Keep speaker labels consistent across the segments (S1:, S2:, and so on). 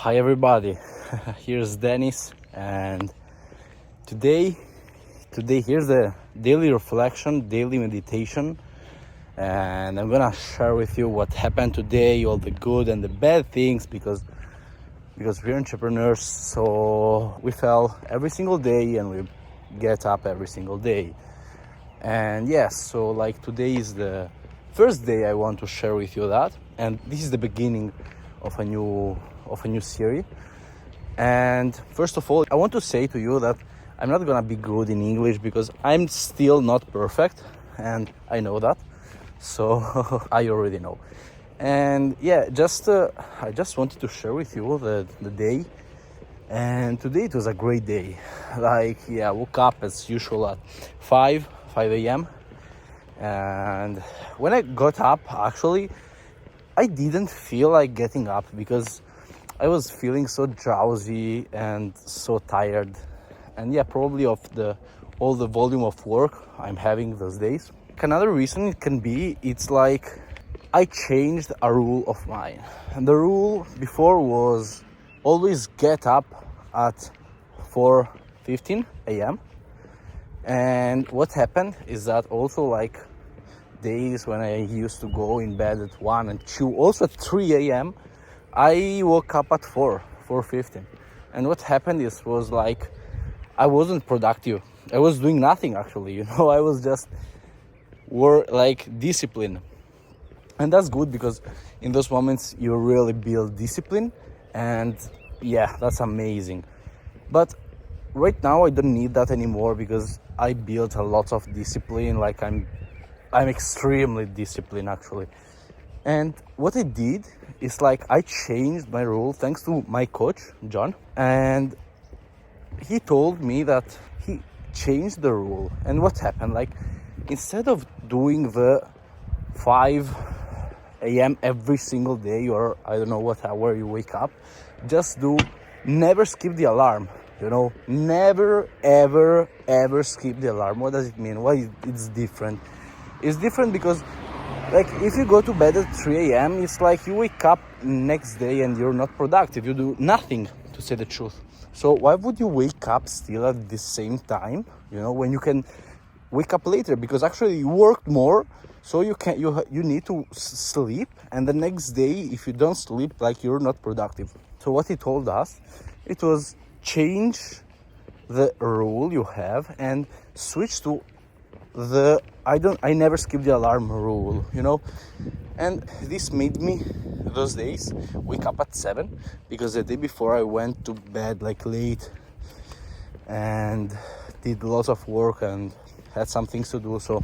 S1: Hi everybody, here's Denis, and today here's the daily reflection, daily meditation, and I'm gonna share with you what happened today, all the good and the bad things, because we're entrepreneurs, so we fail every single day and we get up every single day. And yes, so like today is the first day I want to share with you that, and this is the beginning of a new series. And first of all, I want to say to you that I'm not gonna be good in English because I'm still not perfect, and I know that, so I already know. And yeah, I just wanted to share with you the day. And today it was a great day. Like, yeah, I woke up as usual at 5 a.m. And when I got up, actually, I didn't feel like getting up because I was feeling so drowsy and so tired. And yeah, probably of all the volume of work I'm having those days. Another reason it can be, it's like I changed a rule of mine. And the rule before was always get up at 4:15 a.m. And what happened is that also, like, days when I used to go in bed at 1 and 2, also at 3 a.m., I woke up at 4:15. And what happened was like, I wasn't productive. I was doing nothing actually, I was just discipline. And that's good because in those moments you really build discipline, and yeah, that's amazing. But right now I don't need that anymore because I built a lot of discipline. Like I'm extremely disciplined actually. And what I did is like I changed my rule thanks to my coach, John. And he told me that he changed the rule. And what happened? Like, instead of doing the 5 a.m. every single day, or I don't know what hour you wake up, just never skip the alarm. Never ever skip the alarm. What does it mean? Why it's different? It's different because, like, if you go to bed at 3 a.m., it's like you wake up next day and you're not productive. You do nothing, to say the truth. So why would you wake up still at the same time, when you can wake up later? Because actually you worked more, so you need to sleep. And the next day, if you don't sleep, like, you're not productive. So what he told us, it was change the rule you have and switch to I never skip the alarm rule, And this made me, those days, wake up at 7, because the day before I went to bed like late and did lots of work and had some things to do, so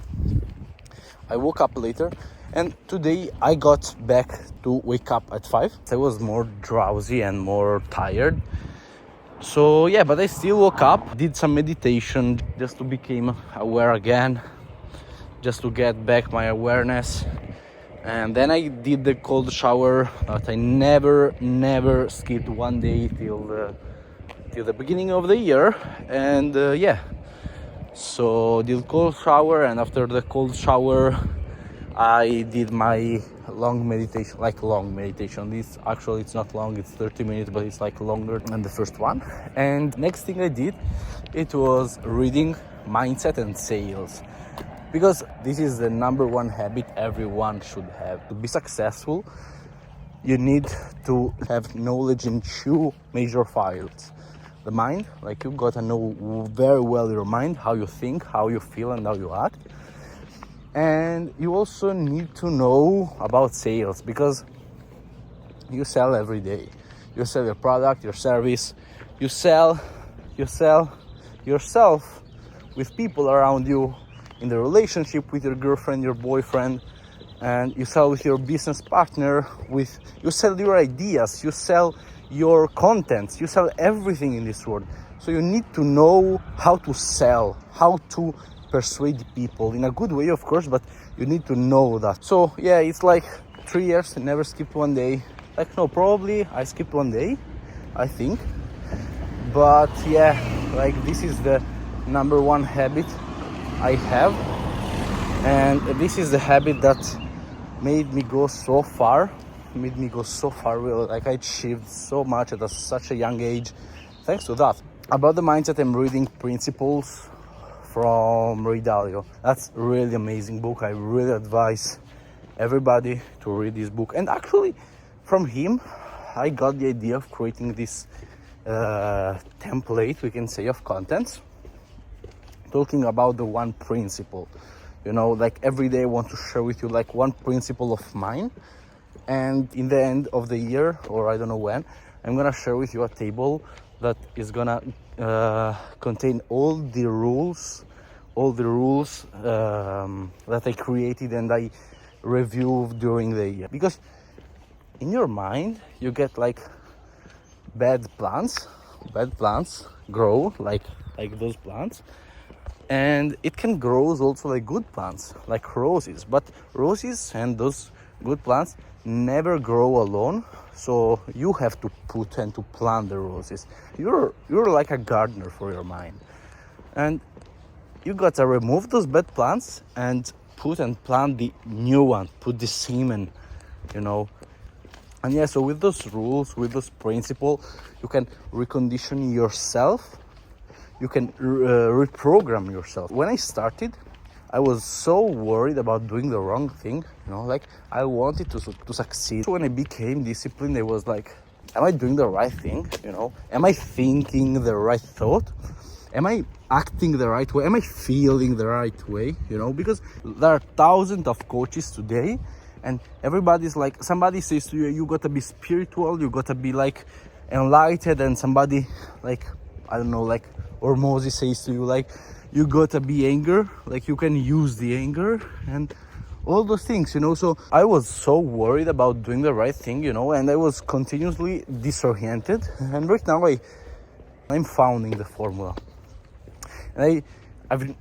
S1: I woke up later. And today I got back to wake up at 5. I was more drowsy and more tired. So yeah, but I still woke up, did some meditation just to become aware again, just to get back my awareness. And then I did the cold shower, but I never skipped one day till the beginning of the year. And yeah, so did cold shower, and after the cold shower I did my long meditation. This actually, it's not long, it's 30 minutes, but it's like longer than the first one. And next thing I did, it was reading mindset and sales, because this is the number one habit everyone should have. To be successful, you need to have knowledge in 2 major fields. The mind, like, you gotta know very well your mind, how you think, how you feel, and how you act. And you also need to know about sales, because you sell every day. You sell your product, your service. You sell yourself with people around you, in the relationship with your girlfriend, your boyfriend, and you sell with your business partner. You sell your ideas, you sell your contents, you sell everything in this world. So you need to know how to sell, how to persuade people in a good way, of course, but you need to know that. So yeah, it's like 3 years, I never skipped one day. Like, no, probably I skipped one day, I think. But yeah, like, this is the number one habit I have, and this is the habit that made me go so far. made me go so far. Really, like I achieved so much at such a young age, thanks to that. About the mindset, I'm reading Principles from Ray Dalio. That's a really amazing book. I really advise everybody to read this book. And actually, from him, I got the idea of creating this template, we can say, of contents, talking about the one principle. You know, like every day I want to share with you like one principle of mine, and in the end of the year, or I don't know when, I'm gonna share with you a table that is gonna contain all the rules that I created and I reviewed during the year. Because in your mind you get like bad plants grow like those plants, and it can grow also like good plants like roses, but roses and those good plants never grow alone, so you have to put and to plant the roses. You're like a gardener for your mind, and you gotta remove those bad plants and put and plant the new one, put the semen, you know. And yeah, so with those rules, with those principles, you can recondition yourself, you can reprogram yourself. When I started, I was so worried about doing the wrong thing, you know, like I wanted to succeed. So when I became disciplined, I was like, am I doing the right thing, you know? Am I thinking the right thought? Am I acting the right way? Am I feeling the right way, you know? Because there are thousands of coaches today, and everybody's like, somebody says to you, you gotta be spiritual, you gotta be like enlightened, and somebody like, I don't know, like, or Moses says to you, like, you gotta be anger, like you can use the anger and all those things, you know. So I was so worried about doing the right thing, you know, and I was continuously disoriented. And right now I'm founding the formula, and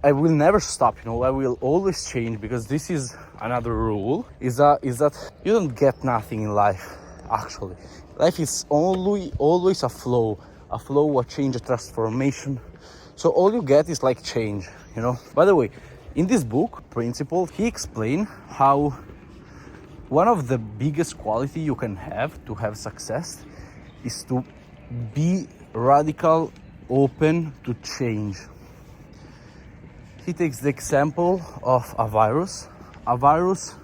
S1: I will never stop, you know. I will always change, because this is another rule, is that you don't get nothing in life. Actually, life is always a flow, a change, a transformation. So all you get is like change, you know. By the way, in this book, Principle, he explained how one of the biggest quality you can have to have success is to be radical, open to change. He takes the example of a virus. A virus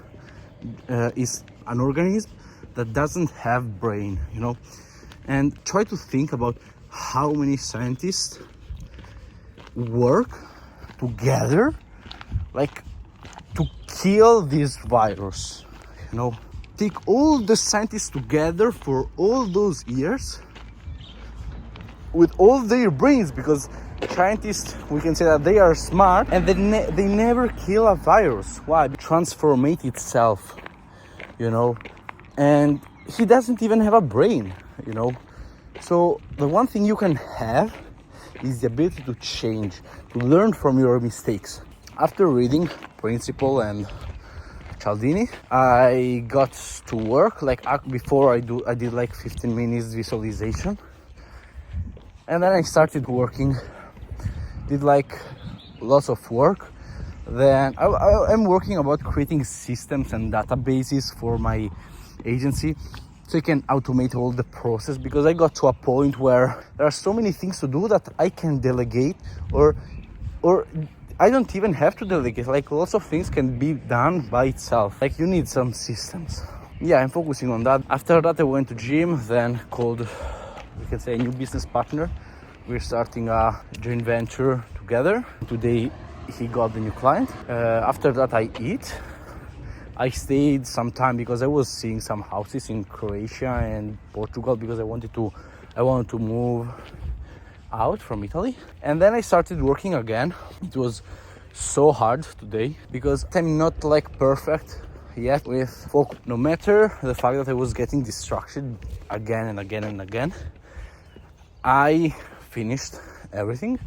S1: is an organism that doesn't have brain, you know. And try to think about how many scientists work together, like, to kill this virus, you know. Take all the scientists together for all those years with all their brains, because scientists, we can say that they are smart, and they never kill a virus. Why? Transform it itself, you know. And he doesn't even have a brain, you know. So the one thing you can have is the ability to change, to learn from your mistakes. After reading Principle and Cialdini, I got to work. Like before, I did like 15 minutes visualization, and then I started working. Did like lots of work. Then I'm working about creating systems and databases for my agency, so I can automate all the process, because I got to a point where there are so many things to do that I can delegate, or I don't even have to delegate. Like lots of things can be done by itself. Like you need some systems. Yeah, I'm focusing on that. After that, I went to gym, then called, we can say, a new business partner. We're starting a joint venture together. Today he got the new client. After that, I eat. I stayed some time because I was seeing some houses in Croatia and Portugal, because I wanted to move out from Italy. And then I started working again. It was so hard today because I'm not like perfect yet with focus. No matter the fact that I was getting distracted again and again and again, I finished everything.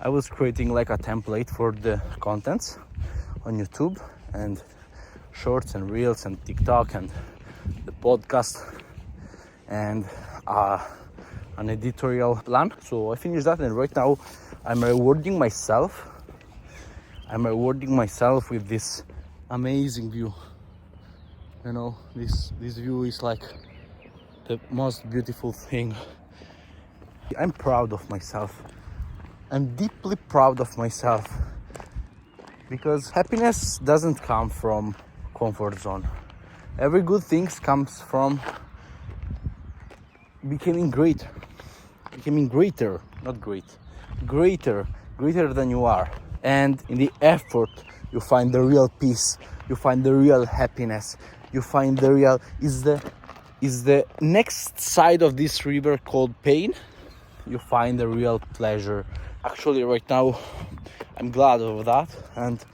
S1: I was creating like a template for the contents on YouTube and shorts and reels and TikTok and the podcast and an editorial plan. So I finished that, and right now I'm rewarding myself with this amazing view. You know, this view is like the most beautiful thing. I'm proud of myself. I'm deeply proud of myself because happiness doesn't come from comfort zone. Every good thing comes from becoming great, becoming greater, not great, greater than you are. And in the effort, you find the real peace, you find the real happiness, you find the real is the next side of this river called pain. You find the real pleasure. Actually, right now, I'm glad of that, and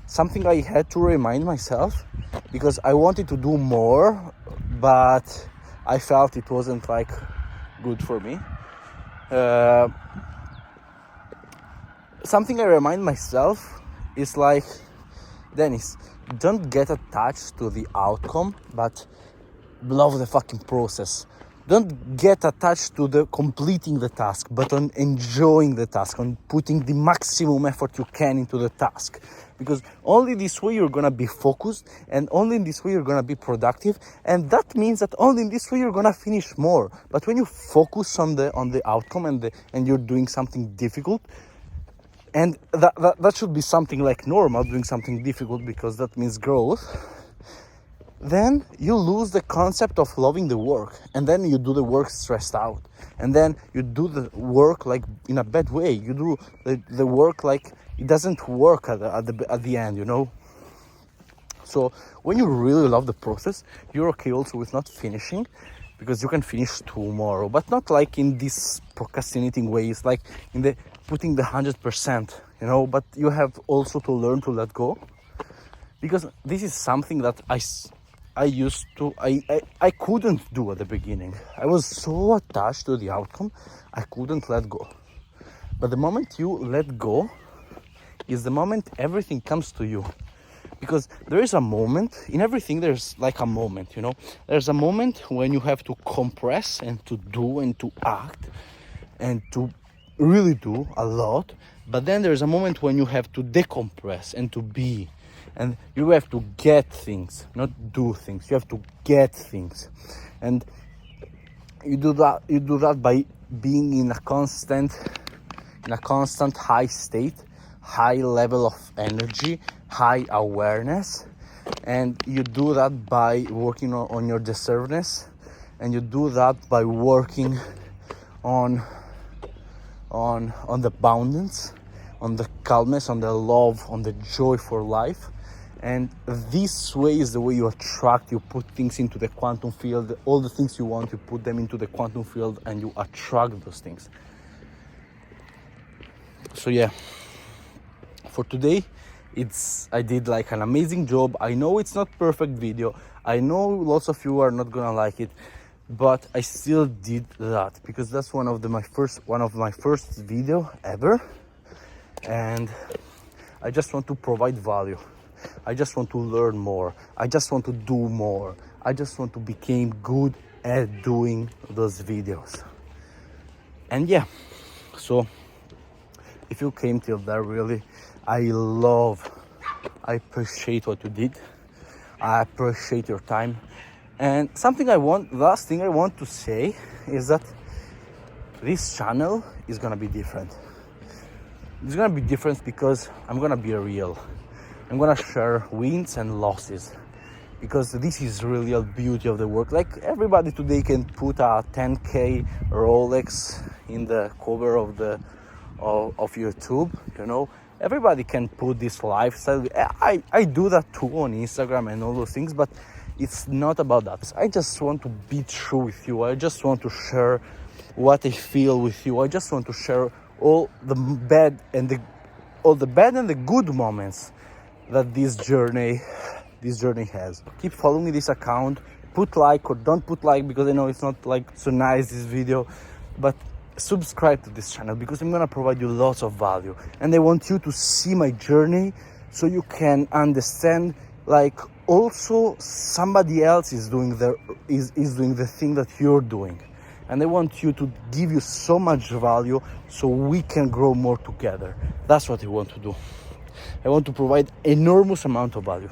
S1: something I had to remind myself because I wanted to do more, but I felt it wasn't like good for me. Something I remind myself is like, Denis, don't get attached to the outcome, but love the fucking process. Don't get attached to the completing the task, but on enjoying the task, on putting the maximum effort you can into the task. Because only this way you're gonna be focused, and only in this way you're gonna be productive, and that means that only in this way you're gonna finish more. But when you focus on the outcome and you're doing something difficult, and that should be something like normal, doing something difficult because that means growth, then you lose the concept of loving the work, and then you do the work stressed out, and then you do the work like in a bad way. You do the work like it doesn't work at the end, you know. So when you really love the process, you're okay also with not finishing, because you can finish tomorrow, but not like in this procrastinating way. It's like in the putting the 100%, you know. But you have also to learn to let go, because this is something that I couldn't do at the beginning. I was so attached to the outcome, I couldn't let go. But the moment you let go is the moment everything comes to you. Because there is a moment, in everything there's like a moment, you know. There's a moment when you have to compress and to do and to act and to really do a lot. But then there's a moment when you have to decompress and to be. And you have to get things, not do things. You have to get things. And you do that by being in a constant high state, high level of energy, high awareness. And you do that by working on your deservedness, and you do that by working on the abundance, on the calmness, on the love, on the joy for life. And this way is the way you attract, you put things into the quantum field. All the things you want, you put them into the quantum field and you attract those things. So yeah, for today, I did like an amazing job. I know it's not perfect video. I know lots of you are not gonna like it, but I still did that because that's one of my first video ever. And I just want to provide value. I just want to learn more. I just want to do more. I just want to become good at doing those videos. And yeah, so if you came till there, really, I appreciate what you did. I appreciate your time. And last thing I want to say is that this channel is gonna be different. It's gonna be different because I'm gonna be real. I'm gonna share wins and losses, because this is really a beauty of the work. Like everybody today can put a 10K Rolex in the cover of YouTube, you know. Everybody can put this lifestyle. I do that too on Instagram and all those things, but it's not about that. I just want to be true with you. I just want to share what I feel with you. I just want to share all the bad and the good moments that this journey has. Keep following this account. Put like or don't put like, because I know it's not like so nice this video, but subscribe to this channel because I'm gonna provide you lots of value, and I want you to see my journey so you can understand like also somebody else is doing the thing that you're doing. And I want you to give you so much value so we can grow more together. That's what I want to do. I want to provide enormous amount of value.